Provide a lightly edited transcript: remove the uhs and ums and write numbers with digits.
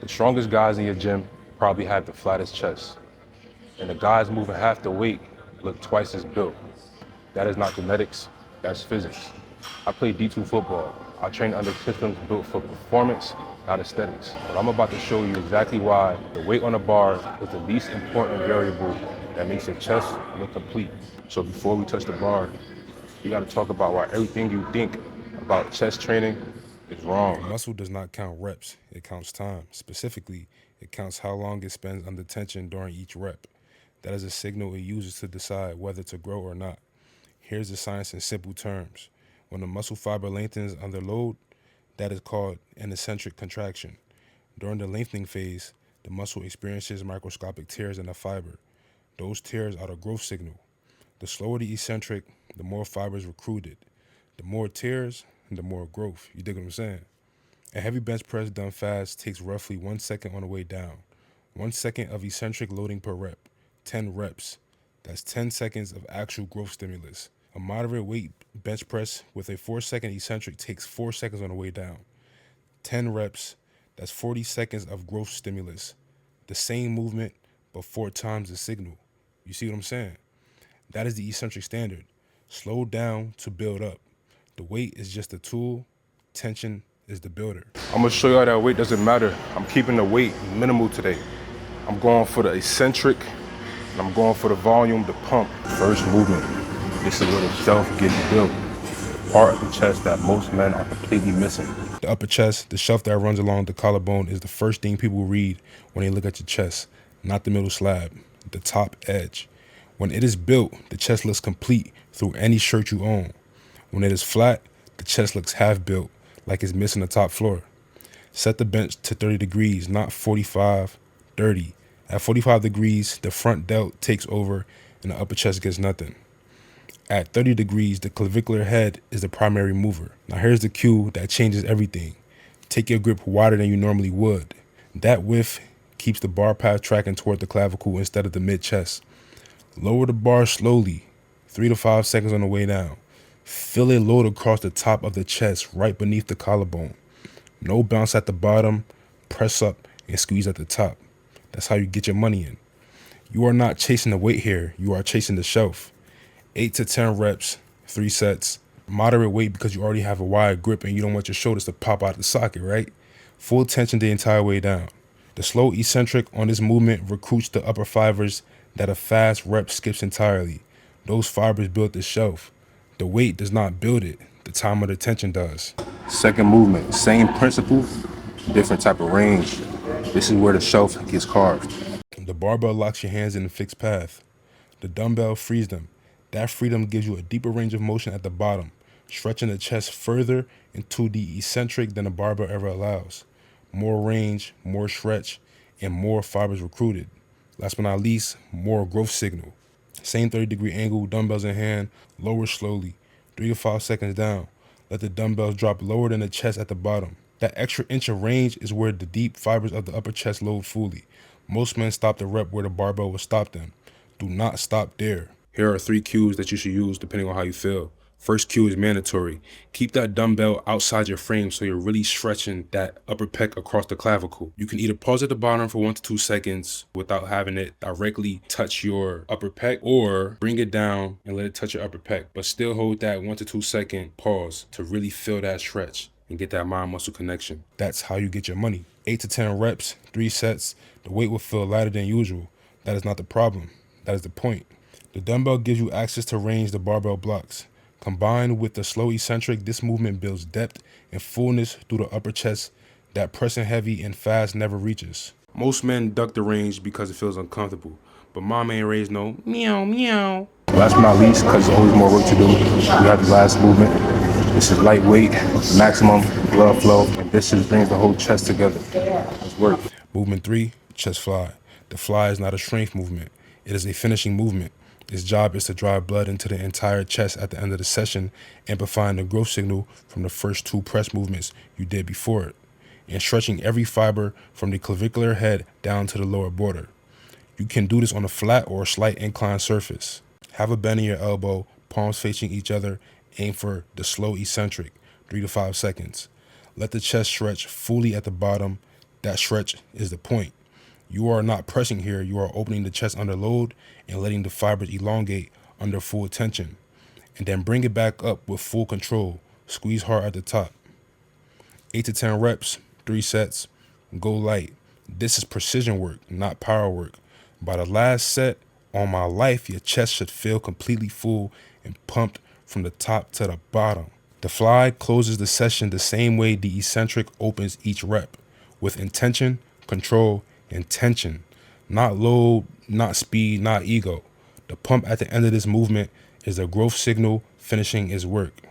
The strongest guys in your gym probably have the flattest chest, and the guys moving half the weight look twice as built. That is not genetics, that's physics. I play D2 football. I train under systems built for performance, not aesthetics. But I'm about to show you exactly why the weight on the bar is the least important variable that makes your chest look complete. So before we touch the bar, we gotta talk about why everything you think about chest training is wrong. A muscle does not count reps, it counts time. Specifically, it counts how long it spends under tension during each rep. That is a signal it uses to decide whether to grow or not. Here's the science in simple terms. When the muscle fiber lengthens under load, that is called an eccentric contraction. During the lengthening phase, the muscle experiences microscopic tears in the fiber. Those tears are the growth signal. The slower the eccentric, the more fibers recruited. The more tears, the more growth. You dig what I'm saying? A heavy bench press done fast takes roughly 1 second on the way down. 1 second of eccentric loading per rep. 10 reps. That's 10 seconds of actual growth stimulus. A moderate weight bench press with a 4-second eccentric takes 4 seconds on the way down. 10 reps, that's 40 seconds of growth stimulus. The same movement, but 4 times the signal. You see what I'm saying? That is the eccentric standard. Slow down to build up. The weight is just a tool. Tension is the builder. I'm gonna show y'all that weight doesn't matter. I'm keeping the weight minimal today. I'm going for the eccentric, and I'm going for the volume, the pump. First movement. This is where the shelf gets built. The part of the chest that most men are completely missing. The upper chest, the shelf that runs along the collarbone, is the first thing people read when they look at your chest, not the middle slab, the top edge. When it is built, the chest looks complete through any shirt you own. When it is flat, the chest looks half built, like it's missing the top floor. Set the bench to 30 degrees, not 45, 30. At 45 degrees, the front delt takes over and the upper chest gets nothing. At 30 degrees, the clavicular head is the primary mover. Now here's the cue that changes everything. Take your grip wider than you normally would. That width keeps the bar path tracking toward the clavicle instead of the mid-chest. Lower the bar slowly, 3 to 5 seconds on the way down. Feel it load across the top of the chest, right beneath the collarbone. No bounce at the bottom, press up and squeeze at the top. That's how you get your money in. You are not chasing the weight here, you are chasing the shelf. 8 to 10 reps, 3 sets. Moderate weight because you already have a wide grip and you don't want your shoulders to pop out of the socket, right? Full tension the entire way down. The slow eccentric on this movement recruits the upper fibers that a fast rep skips entirely. Those fibers build the shelf. The weight does not build it. The time of the tension does. Second movement, same principle, different type of range. This is where the shelf gets carved. The barbell locks your hands in a fixed path. The dumbbell frees them. That freedom gives you a deeper range of motion at the bottom, stretching the chest further into the eccentric than a barbell ever allows. More range, more stretch, and more fibers recruited. Last but not least, more growth signal. Same 30-degree angle, dumbbells in hand, lower slowly, 3 to 5 seconds down. Let the dumbbells drop lower than the chest at the bottom. That extra inch of range is where the deep fibers of the upper chest load fully. Most men stop the rep where the barbell will stop them. Do not stop there. Here are 3 cues that you should use depending on how you feel. First cue is mandatory. Keep that dumbbell outside your frame so you're really stretching that upper pec across the clavicle. You can either pause at the bottom for 1 to 2 seconds without having it directly touch your upper pec, or bring it down and let it touch your upper pec, but still hold that 1 to 2 second pause to really feel that stretch and get that mind muscle connection. That's how you get your money. 8 to 10 reps, 3 sets. The weight will feel lighter than usual. That is not the problem. That is the point. The dumbbell gives you access to range the barbell blocks. Combined with the slow eccentric, this movement builds depth and fullness through the upper chest that pressing heavy and fast never reaches. Most men duck the range because it feels uncomfortable, but mom ain't raised no meow meow. Last but not least, because there's always more work to do, we have the last movement. This is lightweight, maximum blood flow, and this just brings the whole chest together. Let's work. Movement 3, chest fly. The fly is not a strength movement. It is a finishing movement. Its job is to drive blood into the entire chest at the end of the session, amplifying the growth signal from the first 2 press movements you did before it, and stretching every fiber from the clavicular head down to the lower border. You can do this on a flat or a slight inclined surface. Have a bend in your elbow, palms facing each other, aim for the slow eccentric, 3 to 5 seconds. Let the chest stretch fully at the bottom, That stretch is the point. You are not pressing here, you are opening the chest under load and letting the fibers elongate under full tension. And then bring it back up with full control. Squeeze hard at the top. 8 to 10 reps, 3 sets, go light. This is precision work, not power work. By the last set, on my life, your chest should feel completely full and pumped from the top to the bottom. The fly closes the session the same way the eccentric opens each rep, with intention, control, and tension. Not load, not speed, not ego. The pump at the end of this movement is a growth signal finishing its work.